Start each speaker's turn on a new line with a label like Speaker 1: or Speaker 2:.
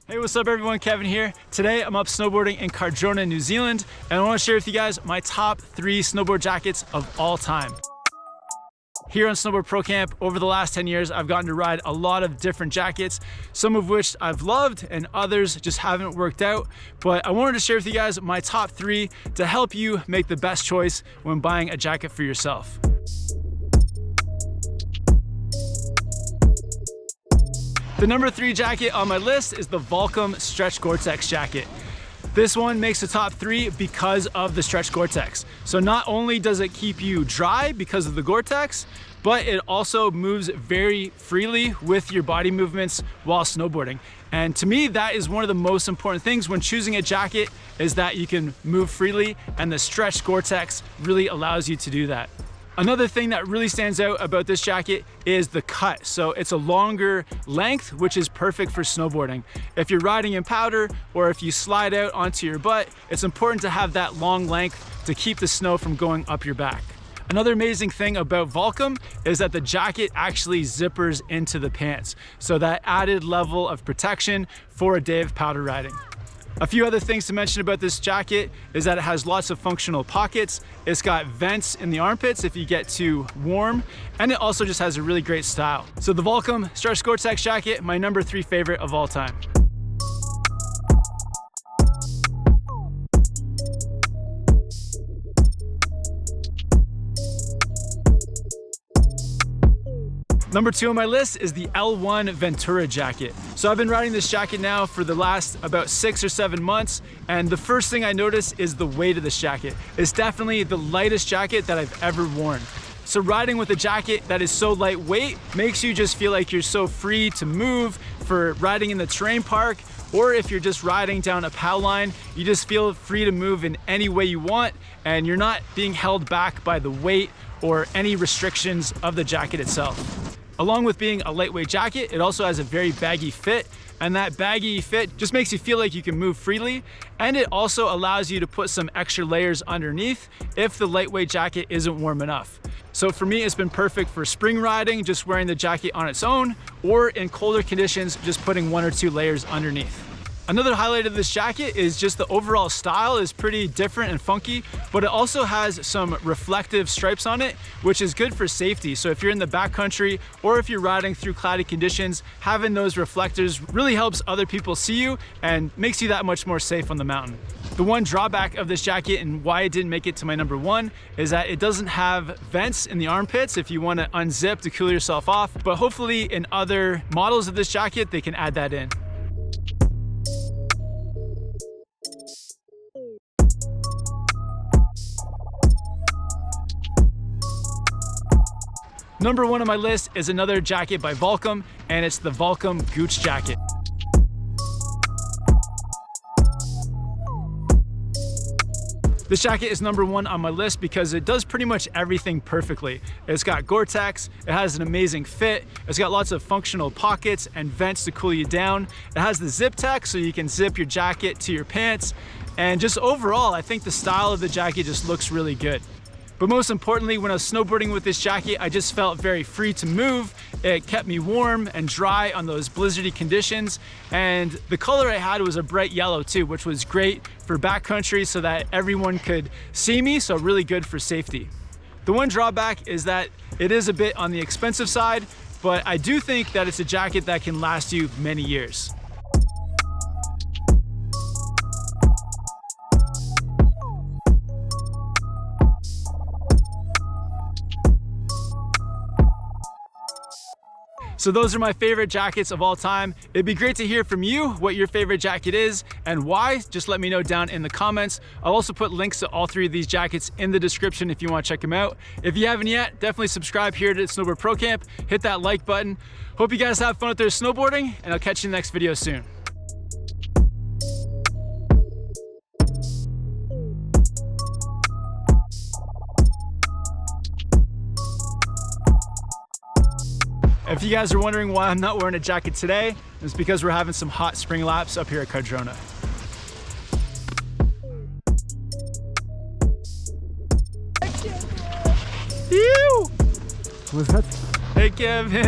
Speaker 1: Hey, what's up everyone, Kevin here. Today I'm up snowboarding in Cardrona, New Zealand, and I want to share with you guys my top 3 snowboard jackets of all time. Here on Snowboard Pro Camp, over the last 10 years, I've gotten to ride a lot of different jackets, some of which I've loved and others just haven't worked out. But I wanted to share with you guys my top 3 to help you make the best choice when buying a jacket for yourself. The number 3 jacket on my list is the VOLCOM Stretch GORE-TEX jacket. This one makes the top 3 because of the Stretch GORE-TEX. So not only does it keep you dry because of the GORE-TEX, but it also moves very freely with your body movements while snowboarding. And to me, that is one of the most important things when choosing a jacket, is that you can move freely, and the Stretch GORE-TEX really allows you to do that. Another thing that really stands out about this jacket is the cut. So it's a longer length, which is perfect for snowboarding. If you're riding in powder or if you slide out onto your butt, it's important to have that long length to keep the snow from going up your back. Another amazing thing about VOLCOM is that the jacket actually zippers into the pants. So that added level of protection for a day of powder riding. A few other things to mention about this jacket is that it has lots of functional pockets. It's got vents in the armpits if you get too warm, and it also just has a really great style. So the VOLCOM Stretch GORE-TEX jacket, my number 3 favorite of all time. Number 2 on my list is the L1 VENTURA jacket. So I've been riding this jacket now for the last about 6 or 7 months, and the first thing I notice is the weight of this jacket. It's definitely the lightest jacket that I've ever worn. So riding with a jacket that is so lightweight makes you just feel like you're so free to move for riding in the terrain park, or if you're just riding down a POW line, you just feel free to move in any way you want, and you're not being held back by the weight or any restrictions of the jacket itself. Along with being a lightweight jacket, it also has a very baggy fit, and that baggy fit just makes you feel like you can move freely, and it also allows you to put some extra layers underneath if the lightweight jacket isn't warm enough. So for me, it's been perfect for spring riding, just wearing the jacket on its own, or in colder conditions, just putting 1 or 2 layers underneath. Another highlight of this jacket is just the overall style is pretty different and funky, but it also has some reflective stripes on it, which is good for safety. So if you're in the backcountry or if you're riding through cloudy conditions, having those reflectors really helps other people see you and makes you that much more safe on the mountain. The one drawback of this jacket and why it didn't make it to my number 1 is that it doesn't have vents in the armpits if you want to unzip to cool yourself off, but hopefully in other models of this jacket, they can add that in. Number 1 on my list is another jacket by VOLCOM, and it's the VOLCOM GUCH jacket. This jacket is number 1 on my list because it does pretty much everything perfectly. It's got GORE-TEX, it has an amazing fit, it's got lots of functional pockets and vents to cool you down. It has the zip tech so you can zip your jacket to your pants, and just overall, I think the style of the jacket just looks really good. But most importantly, when I was snowboarding with this jacket, I just felt very free to move. It kept me warm and dry on those blizzardy conditions. And the color I had was a bright yellow too, which was great for backcountry so that everyone could see me, so really good for safety. The one drawback is that it is a bit on the expensive side, but I do think that it's a jacket that can last you many years. So those are my favorite jackets of all time. It'd be great to hear from you what your favorite jacket is and why. Just let me know down in the comments. I'll also put links to all 3 of these jackets in the description if you want to check them out. If you haven't yet, definitely subscribe here to Snowboard Pro Camp. Hit that like button. Hope you guys have fun out there snowboarding, and I'll catch you in the next video soon. If you guys are wondering why I'm not wearing a jacket today, it's because we're having some hot spring laps up here at Cardrona. Ew! What's that? Hey, Kevin.